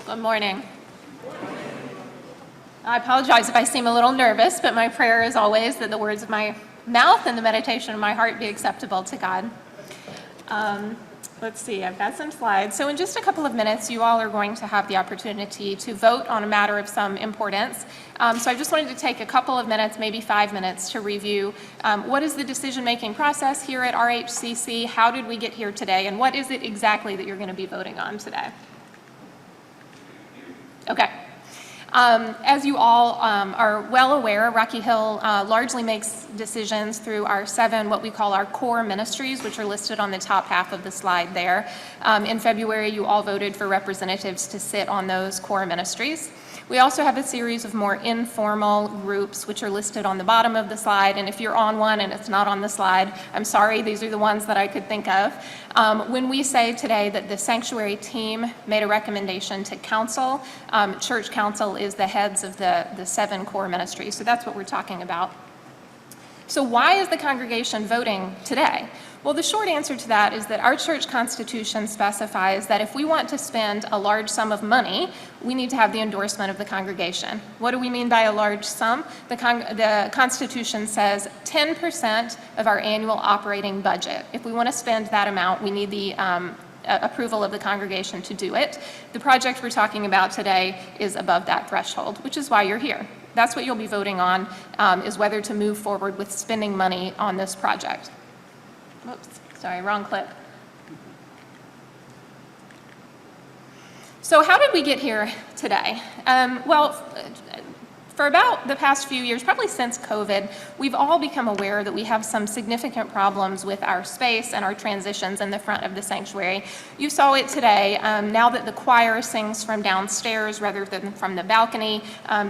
Good morning. I apologize if I seem a little nervous, but my prayer is always that the words of my mouth and the meditation of my heart be acceptable to God. Let's see, I've got some slides. So in just a couple of minutes, you all are going to have the opportunity to vote on a matter of some importance. So I just wanted to take a couple of minutes, maybe 5 minutes, to review what is the decision-making process here at RHCC, how did we get here today, and what is it exactly that you're going to be voting on today? Okay. As you all are well aware, Rocky Hill largely makes decisions through our 7, what we call our core ministries, which are listed on the top half of the slide there. In February, you all voted for representatives to sit on those core ministries. We also have a series of more informal groups, which are listed on the bottom of the slide, and if you're on one and it's not on the slide, I'm sorry, these are the ones that I could think of. When we say today that the sanctuary team made a recommendation to council, church council is the heads of the 7 core ministries, so that's what we're talking about. So why is the congregation voting today? Well, the short answer to that is that our church constitution specifies that if we want to spend a large sum of money, we need to have the endorsement of the congregation. What do we mean by a large sum? The Constitution says 10% of our annual operating budget. If we want to spend that amount, we need the approval of the congregation to do it. The project we're talking about today is above that threshold, which is why you're here. That's what you'll be voting on, is whether to move forward with spending money on this project. Oops, sorry, wrong clip. So how did we get here today? Well, for about the past few years, probably since COVID, we've all become aware that we have some significant problems with our space and our transitions in the front of the sanctuary. You saw it today. Now that the choir sings from downstairs rather than from the balcony,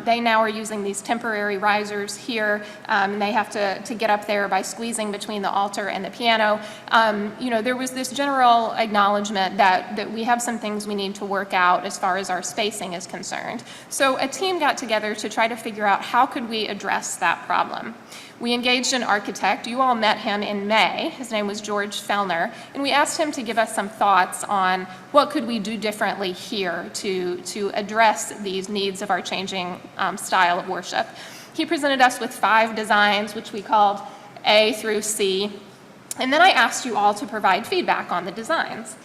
they now are using these temporary risers here. They have to get up there by squeezing between the altar and the piano. There was this general acknowledgement that we have some things we need to work out as far as our spacing is concerned. So a team got together to try to figure out how could we address that problem. We engaged an architect. You all met him in May. His name was George Fellner, and we asked him to give us some thoughts on what could we do differently here to address these needs of our changing style of worship. He presented us with 5 designs, which we called A through C, and then I asked you all to provide feedback on the designs.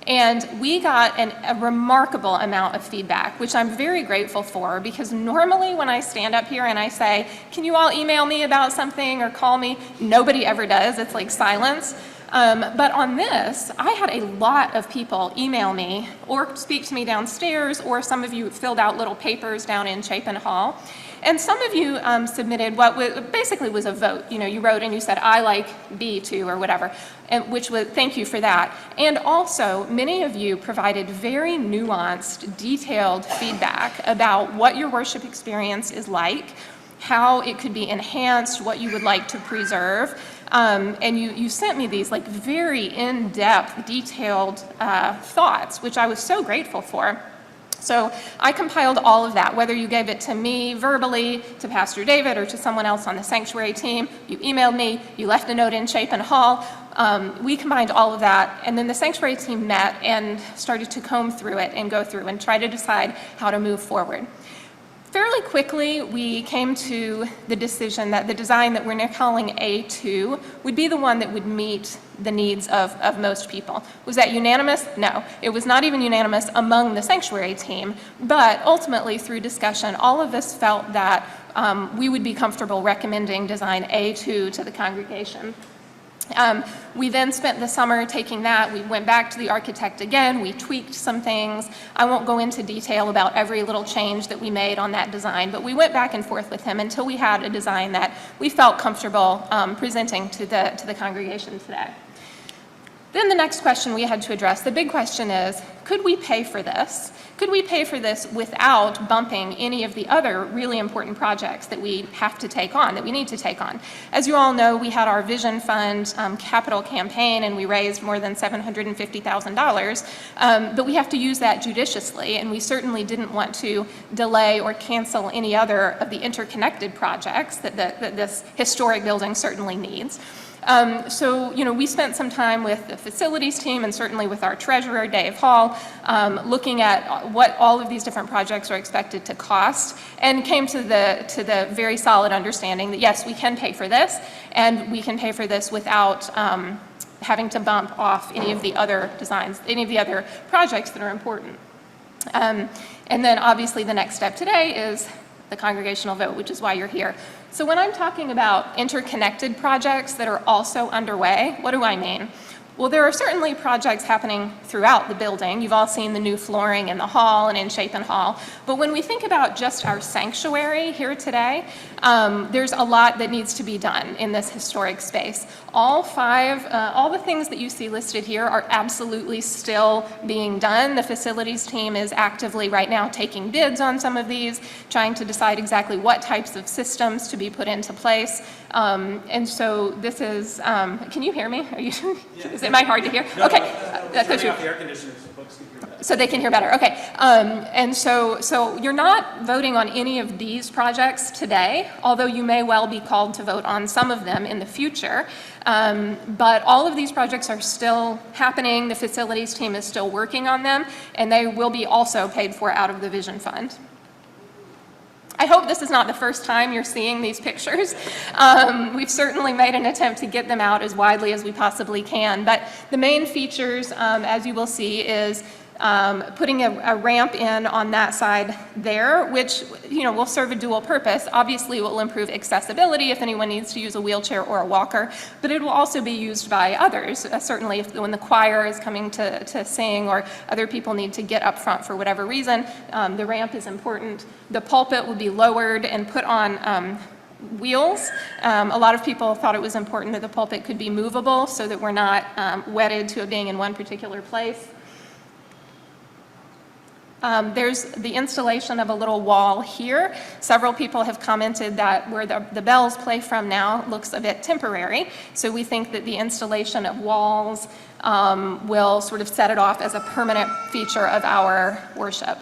And we got a remarkable amount of feedback, which I'm very grateful for, because normally when I stand up here and I say, can you all email me about something or call me? Nobody ever does. It's like silence. But on this, I had a lot of people email me or speak to me downstairs, or some of you filled out little papers down in Chapin Hall. And some of you submitted what basically was a vote. You wrote and you said, I like B2 or whatever, and thank you for that. And also, many of you provided very nuanced, detailed feedback about what your worship experience is like, how it could be enhanced, what you would like to preserve. And you sent me these very in-depth, detailed thoughts, which I was so grateful for. So I compiled all of that, whether you gave it to me verbally, to Pastor David, or to someone else on the sanctuary team. You emailed me, you left a note in Chapin Hall. We combined all of that, and then the sanctuary team met and started to comb through it and go through and try to decide how to move forward. Fairly quickly, we came to the decision that the design that we're now calling A2 would be the one that would meet the needs of most people. Was that unanimous? No. It was not even unanimous among the sanctuary team, but ultimately through discussion, all of us felt that we would be comfortable recommending design A2 to the congregation. We then spent the summer taking that. We went back to the architect again. We tweaked some things. I won't go into detail about every little change that we made on that design, but we went back and forth with him until we had a design that we felt comfortable presenting to the congregation today. Then the next question we had to address, the big question is, could we pay for this? Could we pay for this without bumping any of the other really important projects that we have to take on, that we need to take on? As you all know, we had our Vision Fund capital campaign, and we raised more than $750,000, but we have to use that judiciously, and we certainly didn't want to delay or cancel any other of the interconnected projects that this historic building certainly needs. So, we spent some time with the facilities team and certainly with our treasurer, Dave Hall, looking at what all of these different projects are expected to cost, and came to the very solid understanding that yes, we can pay for this, and we can pay for this without having to bump off any of the other designs, any of the other projects that are important. And then obviously the next step today is the congregational vote, which is why you're here. So when I'm talking about interconnected projects that are also underway, what do I mean? Well, there are certainly projects happening throughout the building. You've all seen the new flooring in the hall and in Chapin Hall. But when we think about just our sanctuary here today, there's a lot that needs to be done in this historic space. All the things that you see listed here are absolutely still being done. The facilities team is actively right now taking bids on some of these, trying to decide exactly what types of systems to be put into place. And so this is, can you hear me? Am I hard to hear? No, okay. Turning off the air conditioners so folks can hear better. So they can hear better, okay. And so you're not voting on any of these projects today, although you may well be called to vote on some of them in the future. But all of these projects are still happening. The facilities team is still working on them, and they will be also paid for out of the Vision Fund. I hope this is not the first time you're seeing these pictures. We've certainly made an attempt to get them out as widely as we possibly can, but the main features, as you will see, is putting a ramp in on that side there, which will serve a dual purpose. Obviously, it will improve accessibility if anyone needs to use a wheelchair or a walker, but it will also be used by others. Certainly, when the choir is coming to sing or other people need to get up front for whatever reason, the ramp is important. The pulpit will be lowered and put on wheels. A lot of people thought it was important that the pulpit could be movable so that we're not wedded to it being in one particular place. There's the installation of a little wall here. Several people have commented that where the bells play from now looks a bit temporary. So we think that the installation of walls will sort of set it off as a permanent feature of our worship.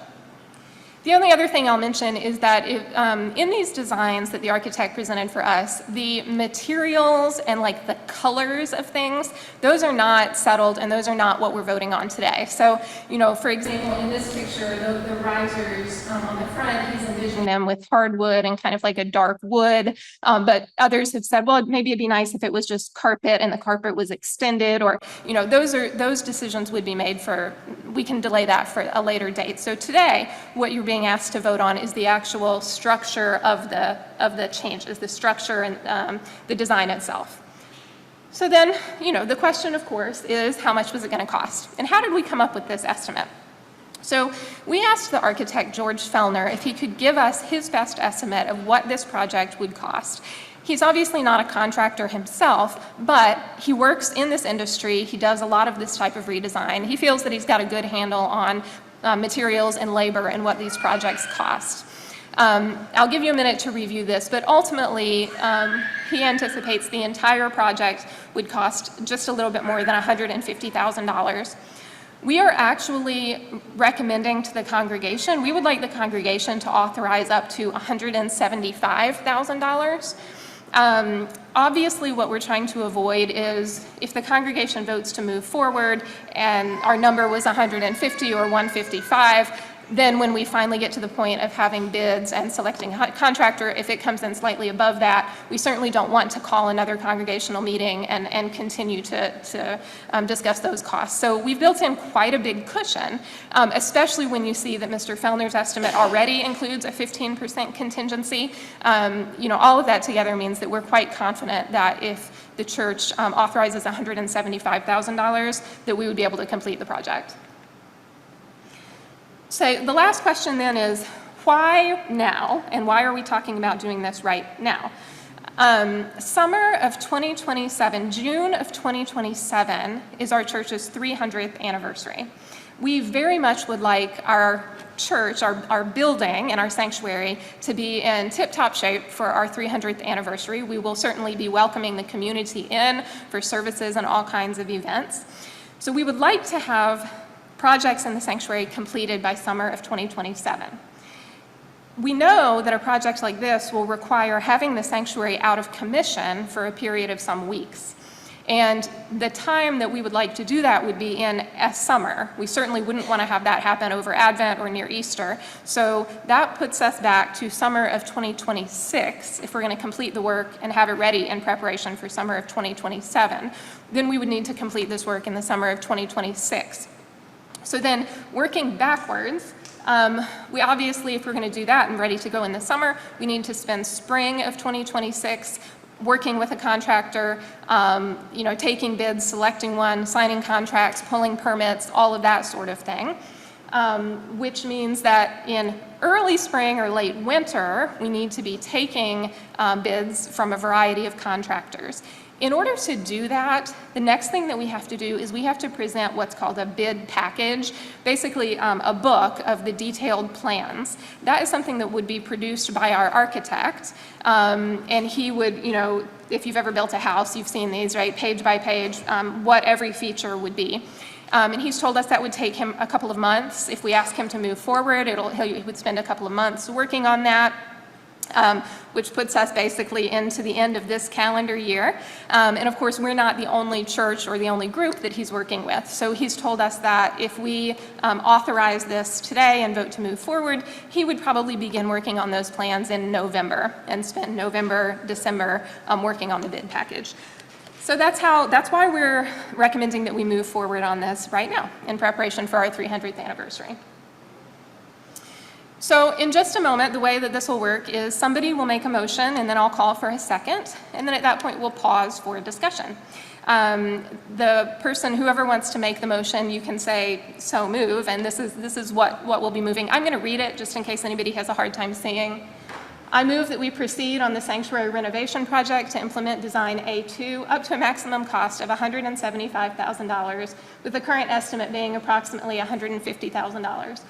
The only other thing I'll mention is that in these designs that the architect presented for us, the materials and like the colors of things, those are not settled and those are not what we're voting on today. So, for example, in this picture, the risers on the front, he's envisioning them with hardwood and kind of like a dark wood, but others have said, well, maybe it'd be nice if it was just carpet and the carpet was extended, or, those decisions would be made we can delay that for a later date. So today, what you're being asked to vote on is the actual structure of the changes, the structure and the design itself. So then, the question, of course, is how much was it going to cost? And how did we come up with this estimate? So we asked the architect, George Fellner, if he could give us his best estimate of what this project would cost. He's obviously not a contractor himself, but he works in this industry. He does a lot of this type of redesign. He feels that he's got a good handle on materials and labor and what these projects cost. I'll give you a minute to review this, but ultimately he anticipates the entire project would cost just a little bit more than $150,000. We are actually recommending to the congregation, we would like the congregation to authorize up to $175,000. Obviously, what we're trying to avoid is if the congregation votes to move forward and our number was 150 or 155, then when we finally get to the point of having bids and selecting a contractor, if it comes in slightly above that, we certainly don't want to call another congregational meeting and continue to discuss those costs. So we've built in quite a big cushion, especially when you see that Mr. Fellner's estimate already includes a 15% contingency. All of that together means that we're quite confident that if the church authorizes $175,000, that we would be able to complete the project. So the last question then is, why now? And why are we talking about doing this right now? Summer of 2027, June of 2027 is our church's 300th anniversary. We very much would like our church, our building and our sanctuary to be in tip-top shape for our 300th anniversary. We will certainly be welcoming the community in for services and all kinds of events. So we would like to have projects in the sanctuary completed by summer of 2027. We know that a project like this will require having the sanctuary out of commission for a period of some weeks. And the time that we would like to do that would be in a summer. We certainly wouldn't want to have that happen over Advent or near Easter. So that puts us back to summer of 2026 if we're going to complete the work and have it ready in preparation for summer of 2027. Then we would need to complete this work in the summer of 2026. So then working backwards, we obviously, if we're going to do that and ready to go in the summer, we need to spend spring of 2026 working with a contractor, taking bids, selecting one, signing contracts, pulling permits, all of that sort of thing, which means that in early spring or late winter, we need to be taking bids from a variety of contractors. In order to do that, the next thing that we have to do is we have to present what's called a bid package, basically a book of the detailed plans. That is something that would be produced by our architect, and he would, if you've ever built a house, you've seen these, right, page by page, what every feature would be. And he's told us that would take him a couple of months. If we ask him to move forward, he would spend a couple of months working on that. Which puts us basically into the end of this calendar year. And of course, we're not the only church or the only group that he's working with. So he's told us that if we authorize this today and vote to move forward, he would probably begin working on those plans in November and spend November, December working on the bid package. So that's why we're recommending that we move forward on this right now in preparation for our 300th anniversary. So in just a moment, the way that this will work is somebody will make a motion, and then I'll call for a second, and then at that point we'll pause for discussion. The person, whoever wants to make the motion, you can say, so move, and this is what we'll be moving. I'm going to read it just in case anybody has a hard time seeing. I move that we proceed on the sanctuary renovation project to implement design A2 up to a maximum cost of $175,000, with the current estimate being approximately $150,000.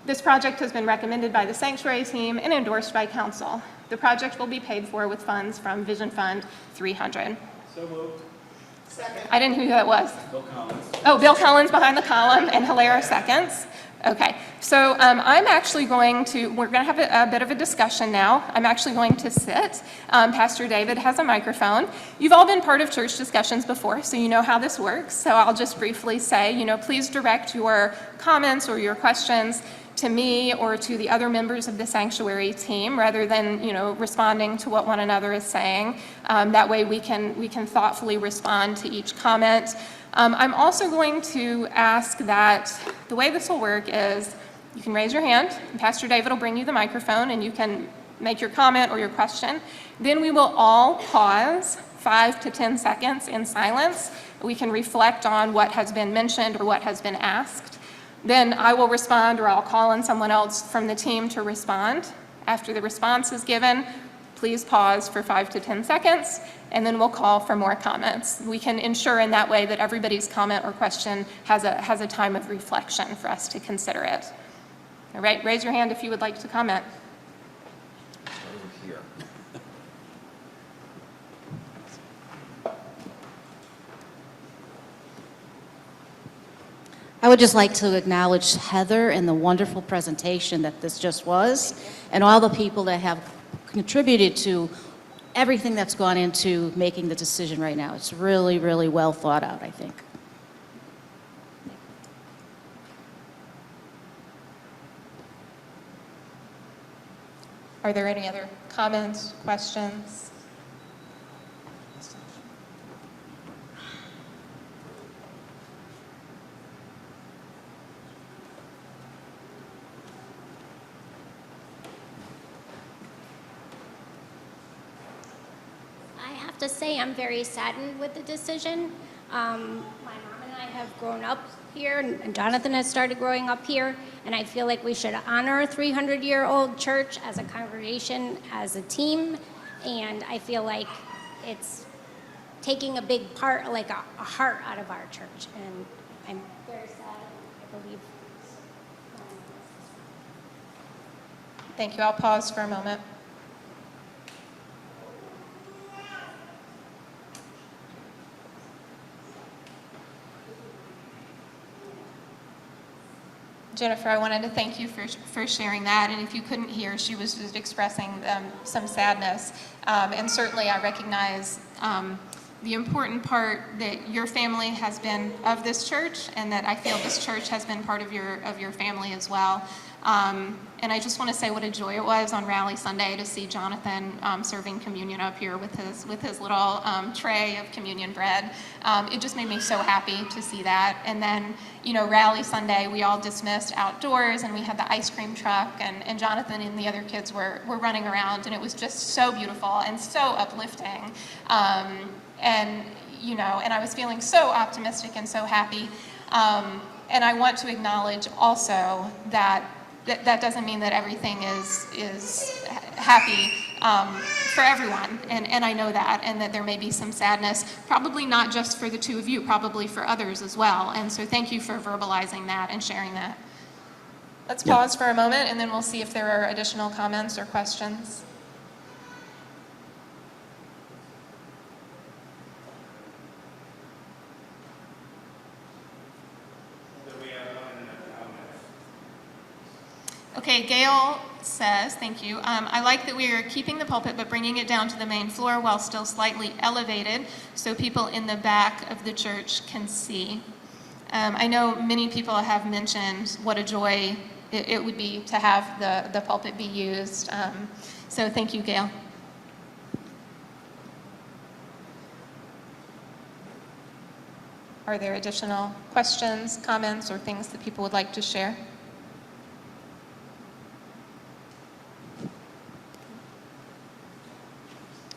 This project has been recommended by the sanctuary team and endorsed by council. The project will be paid for with funds from Vision Fund 300. So moved. Second. I didn't know who that was. Bill Collins. Oh, Bill Collins behind the column, and Hilaire seconds. Okay, so I'm actually we're going to have a bit of a discussion now. I'm actually going to sit. Pastor David has a microphone. You've all been part of church discussions before, so you know how this works. So I'll just briefly say, please direct your comments or your questions to me or to the other members of the sanctuary team rather than, responding to what one another is saying. That way we can thoughtfully respond to each comment. I'm also going to ask that the way this will work is you can raise your hand, and Pastor David will bring you the microphone, and you can make your comment or your question. Then we will all pause 5 to 10 seconds in silence. We can reflect on what has been mentioned or what has been asked. Then I will respond, or I'll call on someone else from the team to respond. After the response is given, please pause for 5 to 10 seconds, and then we'll call for more comments. We can ensure in that way that everybody's comment or question has a time of reflection for us to consider it. All right, raise your hand if you would like to comment. Over here. I would just like to acknowledge Heather and the wonderful presentation that this just was, and all the people that have contributed to everything that's gone into making the decision right now. It's really, really well thought out, I think. Are there any other comments, questions? I have to say I'm very saddened with the decision. My mom and I have grown up here, and Jonathan has started growing up here, and I feel like we should honor a 300-year-old church as a congregation, as a team, and I feel like it's taking a big part, like a heart out of our church, and I'm very sad, I believe. Thank you. I'll pause for a moment. Jennifer, I wanted to thank you for sharing that, and if you couldn't hear, she was just expressing some sadness, and certainly I recognize the important part that your family has been of this church, and that I feel this church has been part of your family as well. And I just want to say what a joy it was on Rally Sunday to see Jonathan serving communion up here with his little tray of communion bread. It just made me so happy to see that. And then, Rally Sunday, we all dismissed outdoors, and we had the ice cream truck, and Jonathan and the other kids were running around, and it was just so beautiful and so uplifting. And I was feeling so optimistic and so happy. And I want to acknowledge also that doesn't mean that everything is happy for everyone, and I know that, and that there may be some sadness, probably not just for the two of you, probably for others as well. And so thank you for verbalizing that and sharing that. Let's pause for a moment, and then we'll see if there are additional comments or questions. Okay, Gail says, thank you. I like that we are keeping the pulpit but bringing it down to the main floor while still slightly elevated so people in the back of the church can see. I know many people have mentioned what a joy it would be to have the pulpit be used. So thank you, Gail. Are there additional questions, comments, or things that people would like to share?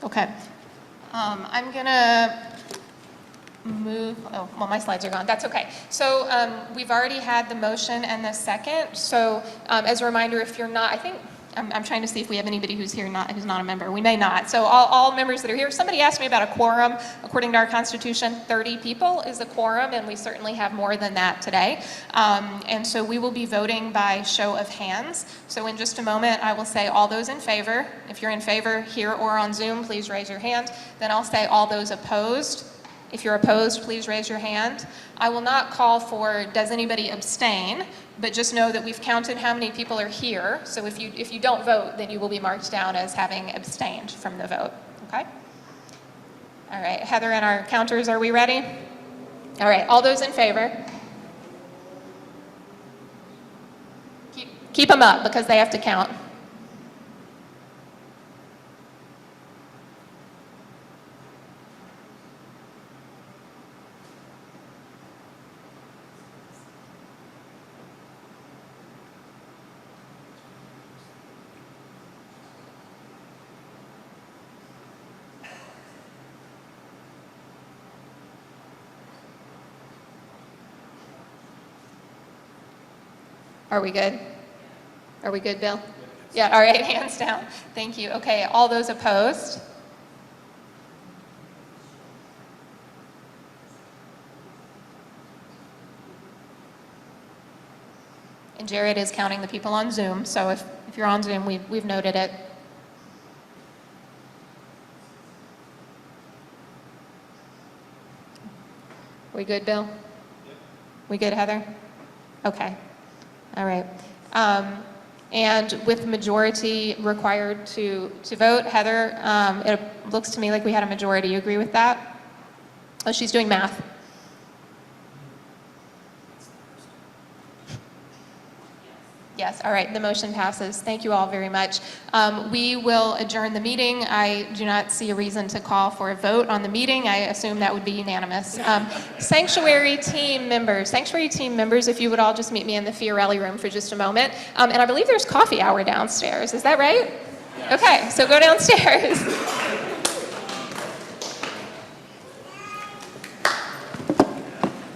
Okay. I'm going to move, my slides are gone. That's okay. So we've already had the motion and the second. So as a reminder, if you're not, I'm trying to see if we have anybody who's here who's not a member. We may not. So all members that are here, somebody asked me about a quorum. According to our Constitution, 30 people is a quorum, and we certainly have more than that today. And so we will be voting by show of hands. So in just a moment, I will say all those in favor. If you're in favor here or on Zoom, please raise your hand. Then I'll say all those opposed. If you're opposed, please raise your hand. I will not call for does anybody abstain, but just know that we've counted how many people are here. So if you don't vote, then you will be marked down as having abstained from the vote, okay? All right, Heather and our counters, are we ready? All right, all those in favor? Keep them up because they have to count. Are we good? Are we good, Bill? Yeah, all right, hands down. Thank you. Okay, all those opposed? And Jared is counting the people on Zoom, so if you're on Zoom, we've noted it. We good, Bill? Yep. We good, Heather? Okay. All right. And with majority required to vote, Heather, it looks to me like we had a majority. You agree with that? Oh, she's doing math. Yes, all right, the motion passes. Thank you all very much. We will adjourn the meeting. I do not see a reason to call for a vote on the meeting. I assume that would be unanimous. Sanctuary team members, if you would all just meet me in the Fiorelli room for just a moment. And I believe there's coffee hour downstairs. Is that right? Yes. Okay, so go downstairs.